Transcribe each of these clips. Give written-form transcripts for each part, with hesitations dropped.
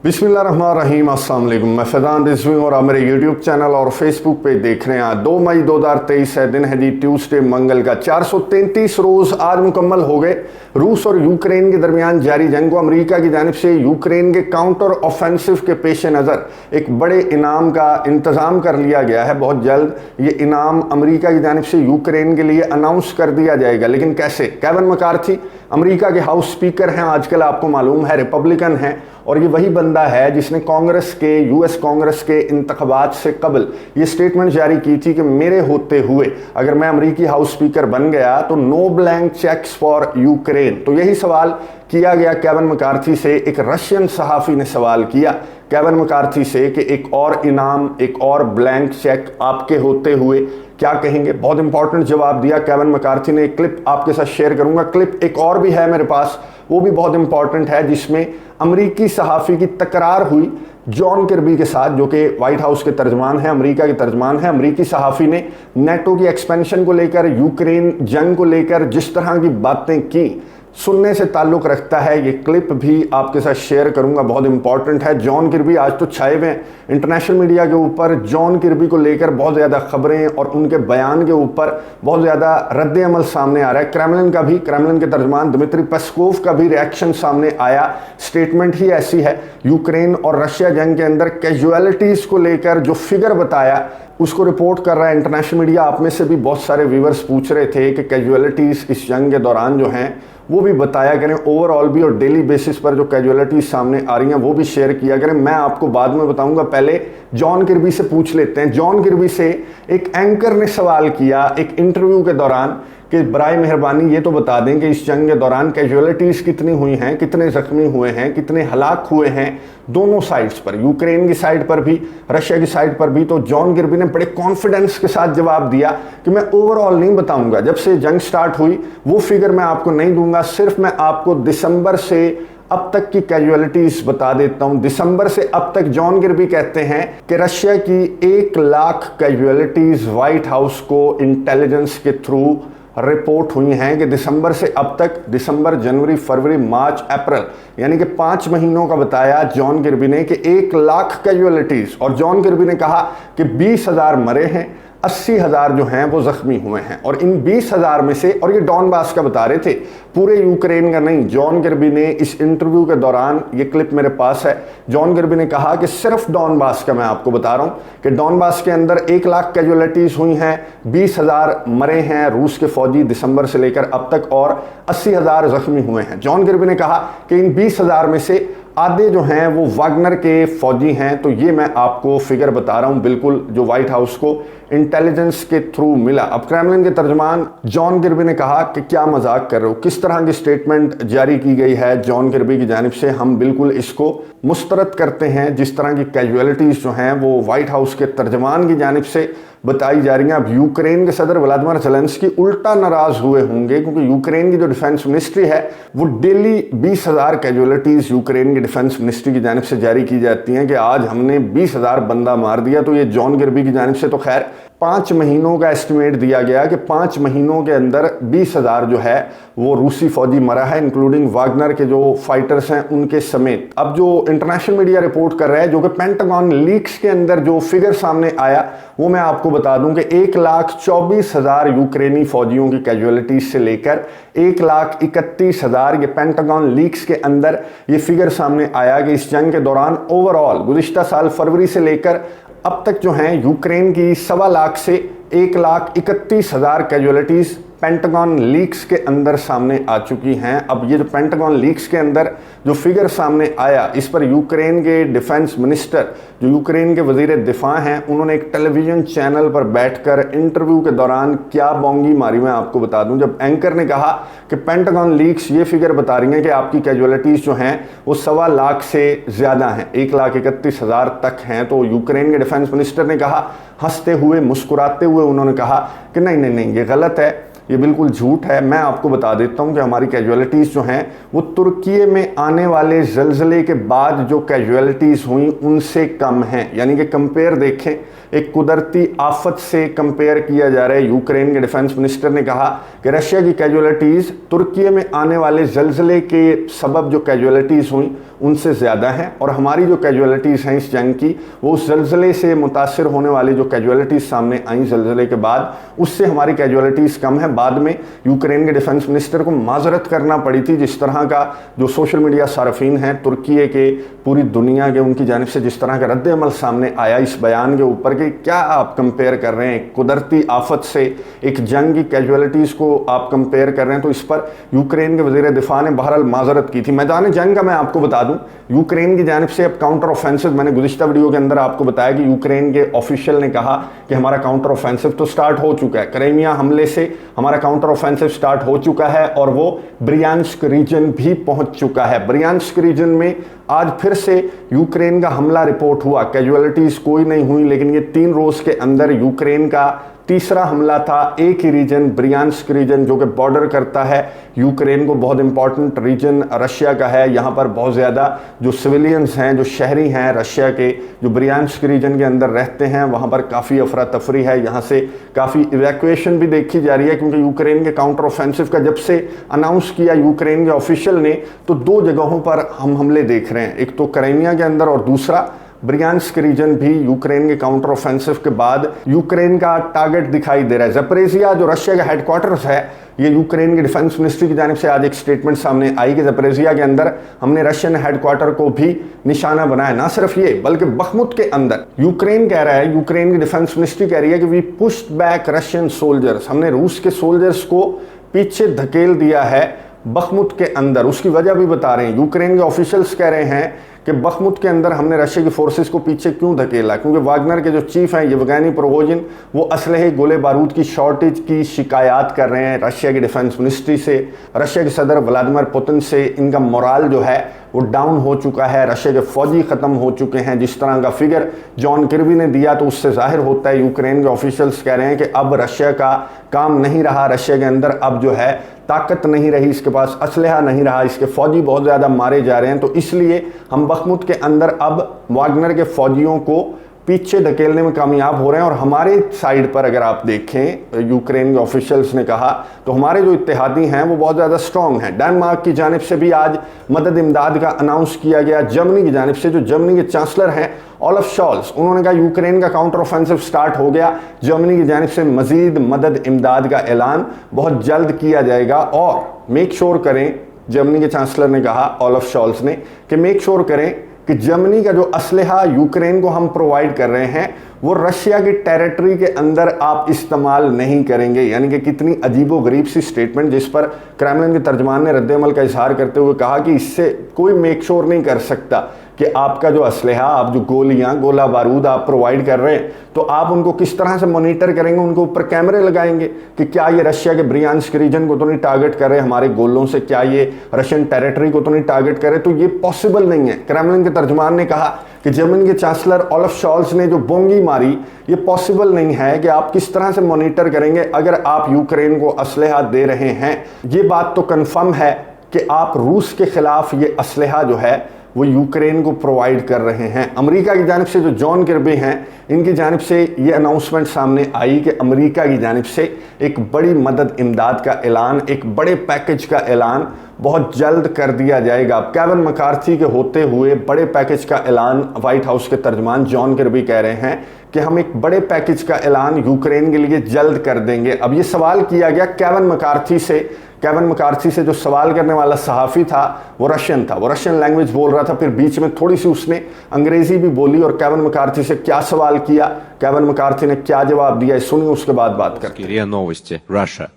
बिस्मिल्लाहिर्रहमानिर्रहीम, अस्सलाम वालेकुम। मैं फैज़ान रिजवी और आप मेरे यूट्यूब चैनल और फेसबुक पे देख रहे हैं। 2 मई 2023 है, दिन है जी ट्यूसडे, मंगल का। 433 रोज़ आज मुकम्मल हो गए रूस और यूक्रेन के दरमियान जारी जंग को अमेरिका की जानिब से यूक्रेन के काउंटर ऑफेंसिव के पेश नज़र एक बड़े इनाम का इंतज़ाम कर लिया गया है। बहुत जल्द ये इनाम अमेरिका की जानिब से यूक्रेन के लिए अनाउंस कर दिया जाएगा, लेकिन कैसे? केविन मैकार्थी अमेरिका के हाउस स्पीकर हैं, आजकल आपको मालूम है रिपब्लिकन हैं, और ये वही बंदा है जिसने कांग्रेस के यूएस कांग्रेस के इंतखाबात से कबल ये स्टेटमेंट जारी की थी कि मेरे होते हुए अगर मैं अमेरिकी हाउस स्पीकर बन गया तो no blank cheques for Ukraine. तो यही सवाल किया गया केविन मैकार्थी से। एक रशियन सहाफ़ी ने सवाल किया केविन मैकार्थी से कि एक और इनाम, एक और ब्लैंक चेक आपके होते हुए क्या कहेंगे? बहुत इंपॉर्टेंट जवाब दिया केविन मैकार्थी ने। एक क्लिप आपके साथ शेयर करूंगा। क्लिप एक और भी है मेरे पास, वो भी बहुत इंपॉर्टेंट है, जिसमें अमेरिकी सहाफ़ी की तकरार हुई जॉन किर्बी के साथ, जो कि व्हाइट हाउस के तर्जमान हैं, अमेरिका के तर्जमान हैं। अमेरिकी सहाफ़ी ने नेटो की एक्सपेंशन को लेकर, यूक्रेन जंग को लेकर जिस तरह की बातें की, सुनने से ताल्लुक़ रखता है। ये क्लिप भी आपके साथ शेयर करूंगा, बहुत इंपॉर्टेंट है। जॉन किर्बी आज तो छाए हुए हैं इंटरनेशनल मीडिया के ऊपर। जॉन किर्बी को लेकर बहुत ज़्यादा खबरें और उनके बयान के ऊपर बहुत ज़्यादा रद्द अमल सामने आ रहा है। क्रेमलिन का भी, क्रेमलिन के तर्जमान दिमित्री पेस्कोव का भी रिएक्शन सामने आया। स्टेटमेंट ही ऐसी है। यूक्रेन और रशिया जंग के अंदर कैजुअलिटीज़ को लेकर जो फिगर बताया उसको रिपोर्ट कर रहा है इंटरनेशनल मीडिया। आप में से भी बहुत सारे व्यूवर्स पूछ रहे थे कि कैजुअलिटीज़ इस जंग के दौरान जो हैं वो भी बताया करें, ओवरऑल भी और डेली बेसिस पर जो कैजुअलिटीज़ सामने आ रही हैं वो भी शेयर किया करें। मैं आपको बाद में बताऊंगा, पहले जॉन किर्बी से पूछ लेते हैं। जॉन किर्बी से एक एंकर ने सवाल किया एक इंटरव्यू के दौरान कि बराए मेहरबानी ये तो बता दें कि इस जंग के दौरान कैजुअलिटीज़ कितनी हुई हैं, कितने ज़ख्मी हुए हैं, कितने हलाक हुए हैं दोनों साइड्स पर, यूक्रेन की साइड पर भी, रशिया की साइड पर भी। तो जॉन किर्बी ने बड़े कॉन्फिडेंस के साथ जवाब दिया कि मैं ओवरऑल नहीं बताऊंगा, जब से जंग स्टार्ट हुई वो फिगर मैं आपको नहीं दूंगा, सिर्फ मैं आपको दिसंबर से अब तक की कैजुअलिटीज बता देता हूं। दिसंबर से अब तक जॉन किर्बी कहते हैं कि रशिया की 1 लाख कैजुअलिटीज व्हाइट हाउस को इंटेलिजेंस के थ्रू रिपोर्ट हुई हैं कि दिसंबर से अब तक, दिसंबर, जनवरी, फरवरी, मार्च, अप्रैल, यानी कि 5 महीनों का बताया जॉन किर्बी ने कि 1 लाख कैजुअलिटीज। और जॉन किर्बी ने कहा कि 20,000 मरे हैं, 80,000 जो हैं वो जख्मी हुए हैं। और इन 20,000 में से, और ये डॉनबास का बता रहे थे, पूरे यूक्रेन का नहीं। जॉन किर्बी ने इस इंटरव्यू के दौरान, ये क्लिप मेरे पास है, जॉन किर्बी ने कहा कि सिर्फ डॉनबास का मैं आपको बता रहा हूं कि डॉनबास के अंदर 1 लाख कैजुअलिटीज हुई हैं, 20,000 मरे हैं रूस के फौजी दिसंबर से लेकर अब तक, और 80,000 जख्मी हुए हैं। जॉन किर्बी ने कहा कि इन 20,000 में से आधे जो हैं वो वागनर के फौजी हैं। तो ये मैं आपको फिगर बता रहा हूं, बिल्कुल जो व्हाइट हाउस को इंटेलिजेंस के थ्रू मिला। अब क्रेमलिन के तर्जमान जॉन किर्बी ने कहा कि क्या मजाक कर रहे हो, किस तरह की स्टेटमेंट जारी की गई है जॉन किर्बी की जानिब से, हम बिल्कुल इसको मुस्तरद करते हैं। जिस तरह की कैजुअलिटीज़ जो हैं वो व्हाइट हाउस के तर्जमान की जानिब से बताई जा रही हैं। अब यूक्रेन के सदर व्लादिमीर ज़ेलेंस्की उल्टा नाराज़ हुए होंगे, क्योंकि यूक्रेन की जो डिफेंस मिनिस्ट्री है वो डेली 20,000 कैजुअलिटीज़ यूक्रेन की डिफेंस मिनिस्ट्री की जानिब से जारी की जाती हैं कि आज हमने 20,000 बंदा मार दिया। तो ये जॉन किर्बी की जानिब से तो खैर 5 महीनों का एस्टिमेट दिया गया कि 5 महीनों के अंदर 20,000 जो है वो रूसी फौजी मरा है, इंक्लूडिंग वागनर के जो फाइटर्स हैं उनके समेत। अब जो इंटरनेशनल मीडिया रिपोर्ट कर रहा है, जो कि पेंटागन लीक्स के अंदर जो फिगर सामने आया वो मैं आपको बता दूं कि 1,24,000 यूक्रेनी फौजियों की कैजुअलिटीज से लेकर 1,31,000, ये पेंटागन लीक्स के अंदर ये फिगर सामने आया कि इस जंग के दौरान ओवरऑल गुज़िश्ता साल फरवरी से लेकर अब तक जो हैं यूक्रेन की 1.25 लाख से 1,31,000 कैजुअलिटीज़ पेंटागन लीक्स के अंदर सामने आ चुकी हैं। अब ये जो पेंटागन लीक्स के अंदर जो फिगर सामने आया, इस पर यूक्रेन के डिफेंस मिनिस्टर, जो यूक्रेन के वजीर दिफा हैं, उन्होंने एक टेलीविज़न चैनल पर बैठकर इंटरव्यू के दौरान क्या बोंगी मारी मैं आपको बता दूं। जब एंकर ने कहा कि पेंटागन लीक्स ये फिगर बता रही हैं कि आपकी कैजुअलिटीज़ जो हैं वो 1.25 लाख से ज़्यादा हैं, 1,31,000 तक हैं, तो यूक्रेन के डिफेंस मिनिस्टर ने कहा, हंसते हुए मुस्कुराते हुए उन्होंने कहा कि नहीं नहीं नहीं, ये गलत है, ये बिल्कुल झूठ है। मैं आपको बता देता हूं कि हमारी कैजुअलिटीज़ जो हैं वो तुर्की में आने वाले ज़लज़ले के बाद जो कैजुअलिटीज़ हुई उनसे कम हैं। यानी कि कंपेयर देखें, एक कुदरती आफत से कंपेयर किया जा रहा है। यूक्रेन के डिफेंस मिनिस्टर ने कहा कि रशिया की कैजुअलिटीज़ तुर्की में आने वाले ज़लज़ले के सबब जो कैजुअलिटीज़ हुई उनसे ज़्यादा हैं, और हमारी जो कैजुअलिटीज़ हैं इस जंग की वो उस ज़लज़ले से मुतासिर होने वाली जो कैजुअलिटीज़ सामने आई ज़लज़ले के बाद उससे हमारी कैजुअलिटीज़ कम है। बाद में यूक्रेन के डिफेंस मिनिस्टर को माजरत करना पड़ी थी। जिस तरह का जो सोशल मीडिया सार्फिन हैं तुर्की के, पूरी दुनिया के, उनकी जानिब से जिस तरह का रद्द-ए-अमल सामने आया इस बयान के ऊपर कि क्या आप कंपेयर कर रहे हैं कुदरती आफत से एक जंग की कैजुअलिटीज़ को आप कंपेयर कर रहे हैं, तो इस पर यूक्रेन के वज़ीर दिफा ने बहरहाल माजरत की थी। मैदान जंग का मैं आपको बता दूं, यूक्रेन की जानिब से अब काउंटर ऑफेंसिव, मैंने गुज़िश्ता वीडियो के अंदर आपको बताया कि यूक्रेन के ऑफिशियल ने कहा कि हमारा काउंटर ऑफेंसिव तो स्टार्ट हो चुका है। क्राइमिया हमले से हमारा काउंटर ऑफेंसिव स्टार्ट हो चुका है और वो ब्रियांस्क रीजन भी पहुंच चुका है। ब्रियांस्क रीजन में आज फिर से यूक्रेन का हमला रिपोर्ट हुआ। कैजुअलिटीज़ कोई नहीं हुई, लेकिन ये 3 रोज़ के अंदर यूक्रेन का तीसरा हमला था। एक ही रीजन, ब्रियांस्क रीजन, जो कि बॉर्डर करता है यूक्रेन को, बहुत इंपॉर्टेंट रीजन रशिया का है। यहाँ पर बहुत ज़्यादा जो सिविलियंस हैं, जो शहरी हैं रशिया के, जो ब्रियांस्क रीजन के अंदर रहते हैं, वहाँ पर काफ़ी अफरा तफरी है। यहाँ से काफ़ी इवैक्यूएशन भी देखी जा रही है, क्योंकि यूक्रेन के काउंटर ऑफेंसिव का जब से अनाउंस किया यूक्रेन के ऑफिशियल ने, तो 2 जगहों पर हम हमले देख रहे हैं। एक तो क्राइमिया के अंदर और दूसरा ब्रियांस्क रीजन भी यूक्रेन के काउंटर ऑफेंसिव के बाद यूक्रेन का टारगेट दिखाई दे रहा है। ज़पोरिज़िया जो रशिया का हेडक्वार्टर्स है, ये यूक्रेन के डिफेंस मिनिस्ट्री की जानिब से आज एक स्टेटमेंट सामने आई कि ज़पोरिज़िया के अंदर हमने रशियन हेडक्वार्टर को भी निशाना बनाया। ना सिर्फ ये, बल्कि बखमुत के अंदर यूक्रेन कह रहा है, यूक्रेन की डिफेंस मिनिस्ट्री कह रही है कि we pushed back Russian soldiers, हमने रूस के सोल्जर्स को पीछे धकेल दिया है बखमुत के अंदर। उसकी वजह भी बता रहे हैं, यूक्रेन के ऑफिशियल्स कह रहे हैं कि बखमुत के अंदर हमने रशिया की फोर्सेस को पीछे क्यों धकेला, क्योंकि वागनर के जो चीफ हैं येवगेनी प्रिगोजिन, वो असलहे, गोले बारूद की शॉर्टेज की शिकायत कर रहे हैं रशिया की डिफेंस मिनिस्ट्री से, रशिया के सदर व्लादिमीर पुतिन से। इनका मोराल जो है वो डाउन हो चुका है, रशिया के फौजी ख़त्म हो चुके हैं। जिस तरह का फिगर जॉन किर्बी ने दिया, तो उससे जाहिर होता है यूक्रेन के ऑफिशियल्स कह रहे हैं कि अब रशिया का काम नहीं रहा, रशिया के अंदर अब जो है ताकत नहीं रही, इसके पास असलहा नहीं रहा, इसके फौजी बहुत ज़्यादा मारे जा रहे हैं। तो इसलिए हम बखमुत के अंदर अब वागनर के फौजियों को पीछे धकेलने में कामयाब हो रहे हैं। और हमारे साइड पर अगर आप देखें, यूक्रेन के ऑफिशियल्स ने कहा, तो हमारे जो इत्तेहादी हैं वो बहुत ज़्यादा स्ट्रॉन्ग हैं। डेनमार्क की जानिब से भी आज मदद इमदाद का अनाउंस किया गया। जर्मनी की जानिब से, जो जर्मनी के चांसलर हैं ओलफ शॉल्स, उन्होंने कहा यूक्रेन का काउंटर ऑफेंसिव स्टार्ट हो गया। जर्मनी की जानिब से मजीद मदद इमदाद का ऐलान बहुत जल्द किया जाएगा। और मेक श्योर करें, जर्मनी के चांसलर ने कहा, ओलफ शॉल्स ने, कि मेक श्योर करें कि जर्मनी का जो असलहा यूक्रेन को हम प्रोवाइड कर रहे हैं वो रशिया की टेरिटरी के अंदर आप इस्तेमाल नहीं करेंगे। यानी कि कितनी अजीबो गरीब सी स्टेटमेंट, जिस पर क्रेमलिन के तर्जमान ने रद्द-ए-अमल का इजहार करते हुए कहा कि इससे कोई मेक श्योर नहीं कर सकता कि आपका जो असलहा, आप जो गोलियां, गोला बारूद आप प्रोवाइड कर रहे हैं, तो आप उनको किस तरह से मॉनिटर करेंगे, उनके ऊपर कैमरे लगाएंगे कि क्या ये रशिया के ब्रियांस्क रीजन को तो नहीं टारगेट कर रहे हमारे गोलों से, क्या ये रशियन टेरिटरी को तो नहीं टारगेट कर रहे। तो ये पॉसिबल नहीं है। क्रेमलिन के तर्जमान ने कहा कि जर्मनी के चांसलर ओलफ शॉल्स ने जो बोंगी मारी, ये पॉसिबल नहीं है कि आप किस तरह से मॉनिटर करेंगे अगर आप यूक्रेन को असलहा दे रहे हैं। ये बात तो कन्फर्म है कि आप रूस के खिलाफ ये असलहा जो है वो यूक्रेन को प्रोवाइड कर रहे हैं। अमेरिका की जानिब से जो जॉन किर्बी हैं, इनकी जानिब से ये अनाउंसमेंट सामने आई कि अमेरिका की जानिब से एक बड़ी मदद इमदाद का ऐलान, एक बड़े पैकेज का ऐलान बहुत जल्द कर दिया जाएगा। केविन मैकार्थी के होते हुए बड़े पैकेज का ऐलान व्हाइट हाउस के तर्जमान जॉन किर्बी कह रहे हैं कि हम एक बड़े पैकेज का ऐलान यूक्रेन के लिए जल्द कर देंगे। अब ये सवाल किया गया केविन मैकार्थी से। केविन मैकार्थी से जो सवाल करने वाला सहाफ़ी था वो रशियन था, वो रशियन लैंग्वेज बोल रहा था, फिर बीच में थोड़ी सी उसने अंग्रेजी भी बोली। और केविन मैकार्थी से क्या सवाल किया, केविन मैकार्थी ने क्या जवाब दिया, सुनिए, उसके बाद बात करते हैं। РИА Новости, Russia.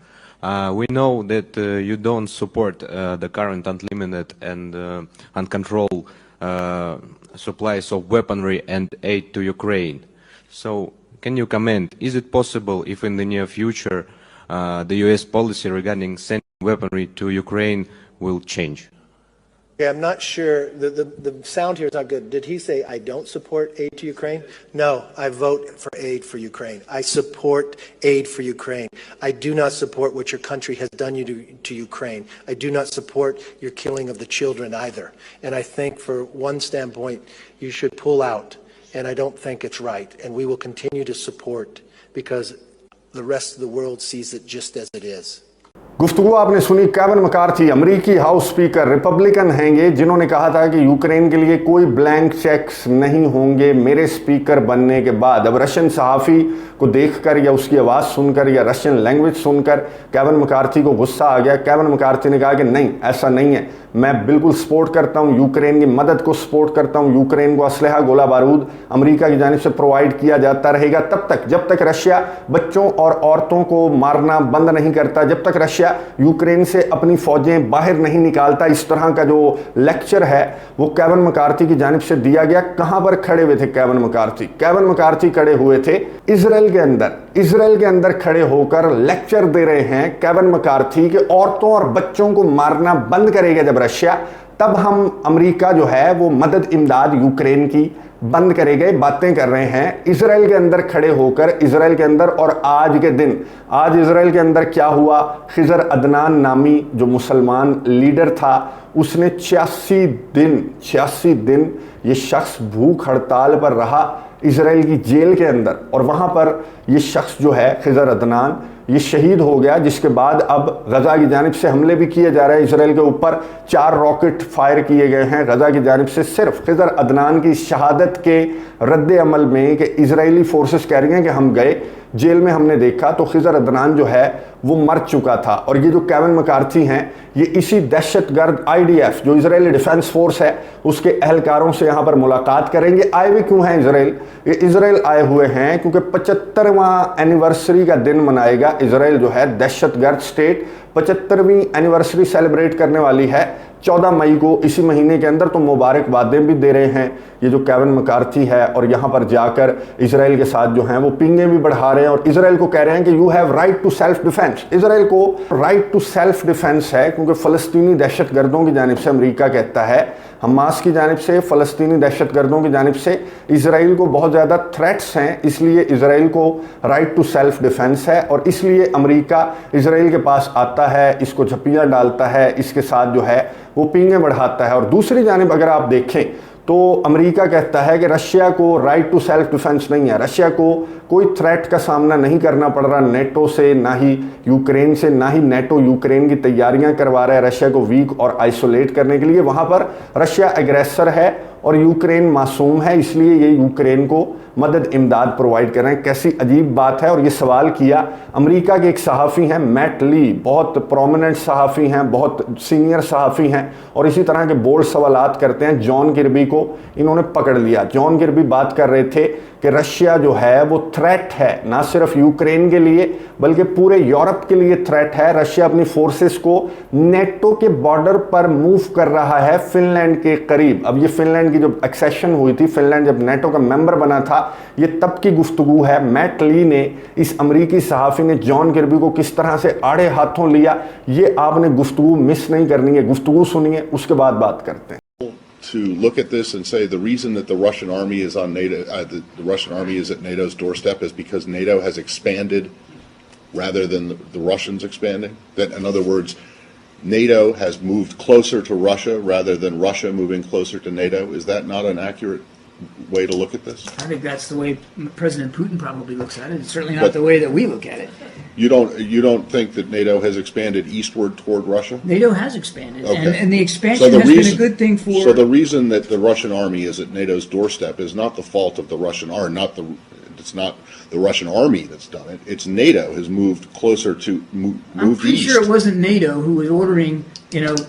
We know that you don't support the current unlimited and uncontrolled supplies of weaponry and aid to Ukraine. So, can you comment, is it possible if in the near future the US policy regarding sending weaponry to Ukraine will change? Okay, I'm not sure. The sound here is not good. Did he say, I don't support aid to Ukraine? No, I vote for aid for Ukraine. I support aid for Ukraine. I do not support what your country has done to Ukraine. I do not support your killing of the children either. And I think for one standpoint, you should pull out. And I don't think it's right. And we will continue to support because the rest of the world sees it just as it is. गुफ्तगू आपने सुनी। Kevin McCarthy अमेरिकी house speaker Republican हैं ये, जिन्होंने कहा था कि यूक्रेन के लिए कोई ब्लैंक चेक्स नहीं होंगे मेरे स्पीकर बनने के बाद। अब रशियन सहाफ़ी को देखकर या उसकी आवाज़ सुनकर या रशियन लैंग्वेज सुनकर केविन मैकार्थी को गुस्सा आ गया। केविन मैकार्थी ने कहा कि नहीं, ऐसा नहीं है, मैं बिल्कुल सपोर्ट करता हूं, यूक्रेन की मदद को सपोर्ट करता हूं, यूक्रेन को असलहा गोला बारूद अमेरिका की जानिब से प्रोवाइड किया जाता रहेगा तब तक जब तक रशिया बच्चों और औरतों को मारना बंद नहीं करता, जब तक रशिया यूक्रेन से अपनी फौजें बाहर नहीं निकालता। इस तरह का जो लेक्चर है वो केविन मैकार्थी की जानिब से दिया गया। कहां पर खड़े हुए थे केविन मैकार्थी? केविन मैकार्थी खड़े हुए थे इजराइल के अंदर खड़े होकर लेक्चर दे रहे हैं केविन मैकार्थी कि औरतों और बच्चों को मारना बंद करेगा जब रशिया, तब हम अमेरिका जो है वो मदद इमदाद यूक्रेन की बंद करेगा। बातें कर रहे हैं इजराइल के अंदर खड़े होकर, इजराइल के अंदर। और आज के दिन, आज इजराइल के अंदर क्या हुआ? खिजर अदनान नामी जो मुसलमान लीडर था, उसने 86 दिन ये शख्स भूख हड़ताल पर रहा इजराइल की जेल के अंदर, और वहां पर ये शख्स जो है खिजर अदनान ये शहीद हो गया। जिसके बाद अब गजा की जानिब से हमले भी किए जा रहे हैं इजराइल के ऊपर। 4 रॉकेट फायर किए गए हैं गजा की जानिब से सिर्फ खिजर अदनान की शहादत के रद्द अमल में, कि इजरायली फोर्सेस कह रही हैं कि हम गए जेल में, हमने देखा तो खिजर अदनान जो है वो मर चुका था। और ये जो केविन मैकार्थी हैं ये इसी दहशतगर्द IDF जो इजरायली डिफेंस फोर्स है उसके अहलकारों से यहाँ पर मुलाकात करेंगे। आए हुए क्यों हैं इजराइल? ये इजराइल आए हुए हैं क्योंकि 75वां एनिवर्सरी का दिन मनाएगा इजराइल जो है दहशतगर्द स्टेट। 75वीं एनिवर्सरी सेलिब्रेट करने वाली है 14 मई को, इसी महीने के अंदर। तो मुबारकबादें भी दे रहे हैं ये जो केविन मैकार्थी है, और यहाँ पर जाकर इजराइल के साथ जो हैं वो पिंगे भी बढ़ा रहे हैं और इजराइल को कह रहे हैं कि you have right to self defence. Israel को राइट टू सेल्फ डिफेंस है क्योंकि फ़लस्तीनी दहशतगर्दों की जानिब से अमेरिका कहता है, हमास की जानिब से, फ़लस्तीनी दहशतगर्दों की जानिब से इजराइल को बहुत ज़्यादा थ्रेट्स हैं, इसलिए इजराइल को राइट टू सेल्फ डिफेंस है। और इसलिए अमेरिका इजराइल के पास आता है, इसको झप्पियाँ डालता है, इसके साथ जो है वो पिंगे बढ़ाता है। और दूसरी जानिब अगर आप देखें तो अमेरिका कहता है कि रशिया को राइट टू सेल्फ डिफेंस नहीं है, रशिया को कोई थ्रेट का सामना नहीं करना पड़ रहा नेटो से, ना ही यूक्रेन से, ना ही नेटो यूक्रेन की तैयारियां करवा रहा है रशिया को वीक और आइसोलेट करने के लिए। वहां पर रशिया एग्रेसर है और यूक्रेन मासूम है, इसलिए ये यूक्रेन को मदद इमदाद प्रोवाइड कर रहे हैं। कैसी अजीब बात है। और ये सवाल किया अमेरिका के एक सहाफ़ी हैं मैट ली, बहुत प्रोमिनेंट सहाफ़ी हैं, बहुत सीनियर सहाफ़ी हैं और इसी तरह के बोल्ड सवालात करते हैं। जॉन किर्बी को इन्होंने पकड़ लिया। जॉन किर्बी बात कर रहे थे कि रशिया जो है वो थ्रेट है, ना सिर्फ यूक्रेन के लिए बल्कि पूरे यूरोप के लिए थ्रेट है। रशिया अपनी फोर्सेस को नेटो के बॉर्डर पर मूव कर रहा है फिनलैंड के करीब। अब ये फिनलैंड की जो एक्सेशन हुई थी, फिनलैंड जब नेटो का मेंबर बना था, ये तब की गुफ्तगू है। मैट ली ने, इस अमरीकी सहाफ़ी ने जॉन किर्बी को किस तरह से आड़े हाथों लिया, ये आपने गुफ्तगू मिस नहीं करनी है। गुफ्तगू सुनिए, उसके बाद बात करते हैं। To look at this and say the reason that the Russian army is on NATO, the Russian army is at NATO's doorstep is because NATO has expanded rather than the Russians expanding? That, in other words, NATO has moved closer to Russia rather than Russia moving closer to NATO? Is that not an accurate way to look at this? I think that's the way President Putin probably looks at it. It's certainly not the way that we look at it. You don't think that NATO has expanded eastward toward Russia? NATO has expanded, Okay. and the expansion has been a good thing for. So the reason that the Russian army is at NATO's doorstep is not the fault of the Russian army, it's not the Russian army that's done it. It's NATO has moved closer to moved I'm pretty east. sure it wasn't NATO who was ordering,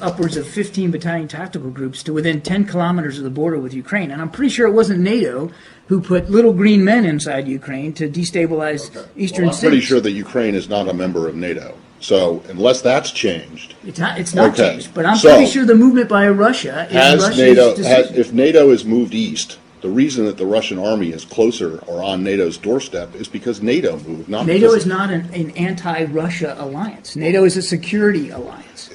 upwards of 15 battalion tactical groups to within 10 kilometers of the border with Ukraine, and I'm pretty sure it wasn't NATO who put little green men inside Ukraine to destabilize eastern I'm cities. pretty sure that Ukraine is not a member of NATO. So unless that's changed, It's not Okay. changed, but I'm So, pretty sure the movement by Russia is has Russia's NATO decision. if NATO has moved east, the reason that the Russian army is closer or on NATO's doorstep is because NATO moved, not NATO because is not an anti-Russia alliance. NATO is a security alliance.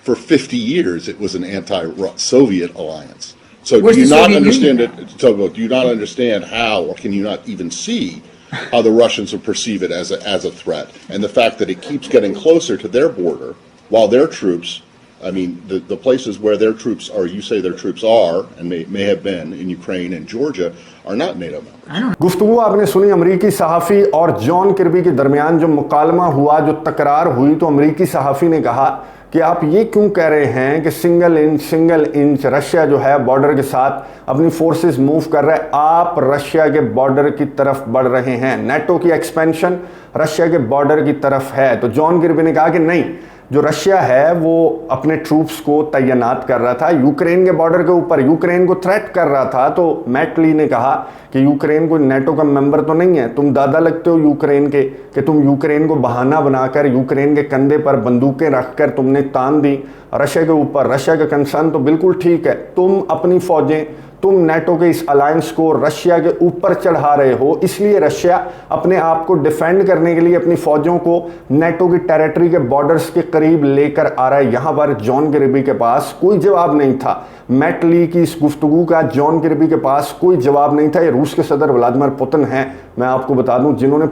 For 50 years, it was an anti-Soviet alliance. So Where's do you the not Soviet understand Union? it? So do you not understand how, or can you not even see how the Russians will perceive it as a threat? And the fact that it keeps getting closer to their border, while their troops, I mean, the places where their troops are, you say their troops are, and may have been in Ukraine and Georgia, are not NATO members. गुफ्तगू आपने सुनी अमरीकी सहाफ़ी और John किर्बी के दरमियान जो मुकालमा हुआ, जो तकरार हुई, तो अमरीकी सहाफ़ी ने कहा कि आप ये क्यों कह रहे हैं कि सिंगल इंच रशिया जो है बॉर्डर के साथ अपनी फोर्सेस मूव कर रहा है, आप रशिया के बॉर्डर की तरफ बढ़ रहे हैं, नेटो की एक्सपेंशन रशिया के बॉर्डर की तरफ है। तो जॉन किर्बी ने कहा कि नहीं, जो रशिया है वो अपने ट्रूप्स को तैनात कर रहा था यूक्रेन के बॉर्डर के ऊपर, यूक्रेन को थ्रेट कर रहा था। तो मैट ली ने कहा कि यूक्रेन कोई नेटो का मेंबर तो नहीं है, तुम दादा लगते हो यूक्रेन के, कि तुम यूक्रेन को बहाना बनाकर यूक्रेन के कंधे पर बंदूकें रखकर तुमने तान दी रशिया के ऊपर। रशिया का कंसर्न तो बिल्कुल ठीक है, तुम अपनी फौजें, तुम नेटो के इस अलायंस को रशिया के ऊपर चढ़ा रहे हो, इसलिए रशिया अपने आप को डिफेंड करने के लिए अपनी फौजों को नेटो की टेरिटरी के बॉर्डर्स के करीब लेकर आ रहा है। यहां पर जॉन किर्बी के पास कोई जवाब नहीं था। मैट ली की इस गुफ्तगू का जॉन किर्बी के पास कोई जवाब नहीं था। ये रूस के सदर व्लादिमीर पुतिन हैं, मैं आपको बता दूं, जिन्होंने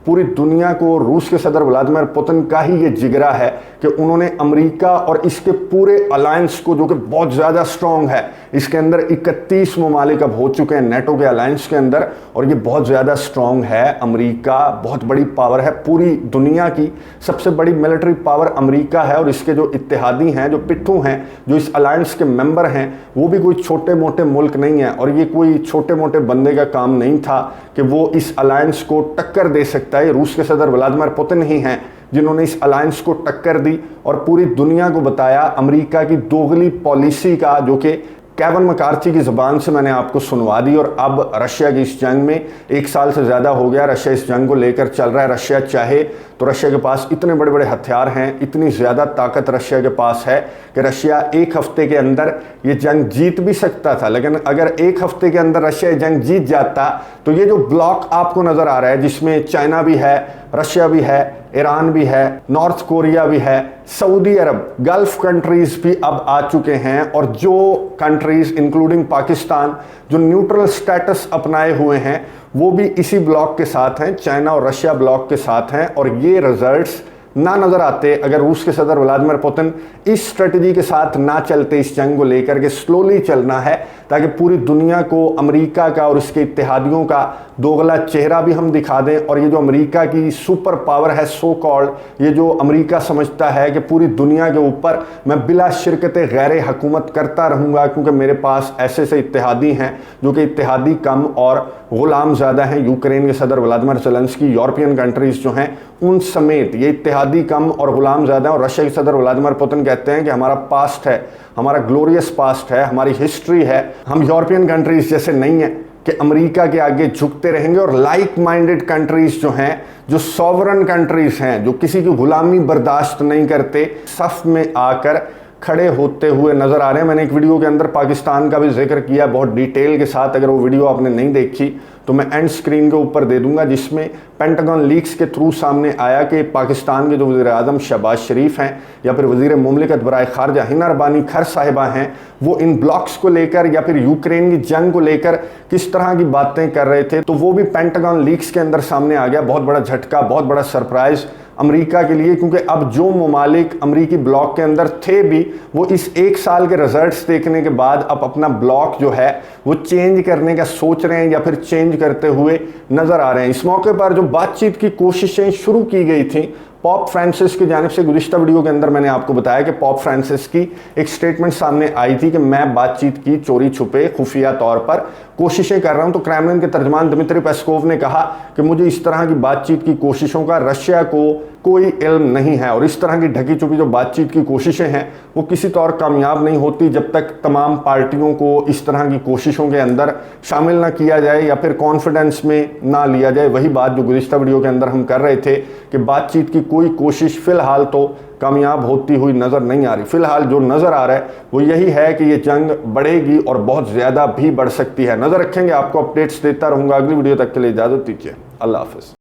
पूरी दुनिया को रूस के सदर व्लादिमीर पुतिन का ही ये जिगरा है कि उन्होंने अमेरिका और इसके पूरे अलायंस को, जो कि बहुत ज़्यादा स्ट्रांग है, इसके अंदर 31 ममालिक अब हो चुके हैं नेटो के अलायंस के अंदर, और ये बहुत ज़्यादा स्ट्रांग है। अमेरिका बहुत बड़ी पावर है, पूरी दुनिया की सबसे बड़ी मिलिट्री पावर अमेरिका है, और इसके जो इत्तेहादी हैं, जो पिट्ठू हैं, जो इस अलायंस के मेंबर हैं, वो भी कोई छोटे मोटे मुल्क नहीं है। और ये कोई छोटे मोटे बंदे का काम नहीं था कि वो इस अलायंस को टक्कर दे सकता है। रूस के सदर व्लादिमीर पुतिन ही हैं जिन्होंने इस अलायंस को टक्कर दी और पूरी दुनिया को बताया अमेरिका की दोगली पॉलिसी का, जो कि केविन मैकार्थी की ज़बान से मैंने आपको सुनवा दी। और अब रशिया की इस जंग में 1 साल से ज़्यादा हो गया, रशिया इस जंग को लेकर चल रहा है। रशिया चाहे तो रशिया के पास इतने बड़े बड़े हथियार हैं, इतनी ज़्यादा ताकत रशिया के पास है कि रशिया 1 हफ्ते के अंदर ये जंग जीत भी सकता था। लेकिन अगर 1 हफ्ते के अंदर रशिया ये जंग जीत जाता तो ये जो ब्लॉक आपको नज़र आ रहा है, जिसमें चाइना भी है, रशिया भी है, ईरान भी है, नॉर्थ कोरिया भी है, सऊदी अरब, गल्फ कंट्रीज भी अब आ चुके हैं, और जो कंट्रीज इंक्लूडिंग पाकिस्तान जो न्यूट्रल स्टेटस अपनाए हुए हैं वो भी इसी ब्लॉक के साथ हैं, चाइना और रशिया ब्लॉक के साथ हैं। और ये रिजल्ट्स ना नजर आते अगर रूस के सदर व्लादिमीर पुतिन इस स्ट्रेटजी के साथ ना चलते, इस जंग को लेकर के स्लोली चलना है ताकि पूरी दुनिया को अमेरिका का और इसके इत्तेहादियों का दोगला चेहरा भी हम दिखा दें। और ये जो अमेरिका की सुपर पावर है सो कॉल्ड, ये जो अमेरिका समझता है कि पूरी दुनिया के ऊपर मैं बिला शिरकत गैर हुकूमत करता रहूँगा क्योंकि मेरे पास ऐसे ऐसे इत्तेहादी हैं जो कि इत्तेहादी कम और गुलाम ज़्यादा हैं। यूक्रेन के सदर व्लादिमीर ज़ेलेंस्की, यूरोपियन कंट्रीज़ जो हैं उन समेत ये इत्तेहादी कम और गुलाम ज़्यादा हैं। और रशिया के सदर व्लादिमीर पुतिन कहते हैं कि हमारा पास्ट है, हमारा ग्लोरियस पास्ट है, हमारी हिस्ट्री है, हम यूरोपियन कंट्रीज़ जैसे नहीं हैं कि अमेरिका के आगे झुकते रहेंगे। और लाइक माइंडेड कंट्रीज़ जो हैं, जो सॉवरन कंट्रीज़ हैं, जो किसी की गुलामी बर्दाश्त नहीं करते, सफ़ में आकर खड़े होते हुए नज़र आ रहे हैं। मैंने एक वीडियो के अंदर पाकिस्तान का भी जिक्र किया बहुत डिटेल के साथ, अगर वो वीडियो आपने नहीं देखी तो मैं एंड स्क्रीन के ऊपर दे दूंगा, जिसमें पेंटागन लीक्स के थ्रू सामने आया कि पाकिस्तान के जो वज़ीर आज़म शहबाज शरीफ हैं या फिर वज़ीर मुमलिकत बराए खारजा हिना रबानी खर साहिबा हैं, वो इन ब्लॉक्स को लेकर या फिर यूक्रेन की जंग को लेकर किस तरह की बातें कर रहे थे, तो वो भी पेंटागन लीक्स के अंदर सामने आ गया। बहुत बड़ा झटका, बहुत बड़ा सरप्राइज़ अमेरिका के लिए, क्योंकि अब जो ममालिक अमेरिकी ब्लॉक के अंदर थे भी, वो इस 1 साल के रिजल्ट्स देखने के बाद अब अपना ब्लॉक जो है वो चेंज करने का सोच रहे हैं या फिर चेंज करते हुए नज़र आ रहे हैं। इस मौके पर जो बातचीत की कोशिशें शुरू की गई थी पॉप फ्रांसिस की जानिब से, गुज़िश्ता वीडियो के अंदर मैंने आपको बताया कि पॉप फ्रांसिस की एक स्टेटमेंट सामने आई थी कि मैं बातचीत की चोरी छुपे खुफिया तौर पर कोशिशें कर रहा हूं। तो क्रेमलिन के तर्जमान दिमित्री पेस्कोव ने कहा कि मुझे इस तरह की बातचीत की कोशिशों का रशिया को कोई इल्म नहीं है, और इस तरह की ढकी छुपी जो बातचीत की कोशिशें हैं वो किसी तौर कामयाब नहीं होती जब तक तमाम पार्टियों को इस तरह की कोशिशों के अंदर शामिल ना किया जाए या फिर कॉन्फिडेंस में ना लिया जाए। वही बात जो गुज़िश्ता वीडियो के अंदर हम कर रहे थे कि बातचीत की कोई कोशिश फ़िलहाल तो कामयाब होती हुई नज़र नहीं आ रही। फ़िलहाल जो नज़र आ रहा है वो यही है कि ये जंग बढ़ेगी और बहुत ज़्यादा भी बढ़ सकती है। नज़र रखेंगे, आपको अपडेट्स देता रहूँगा। अगली वीडियो तक के लिए इजाज़त दीजिए। अल्लाह हाफ़िज़।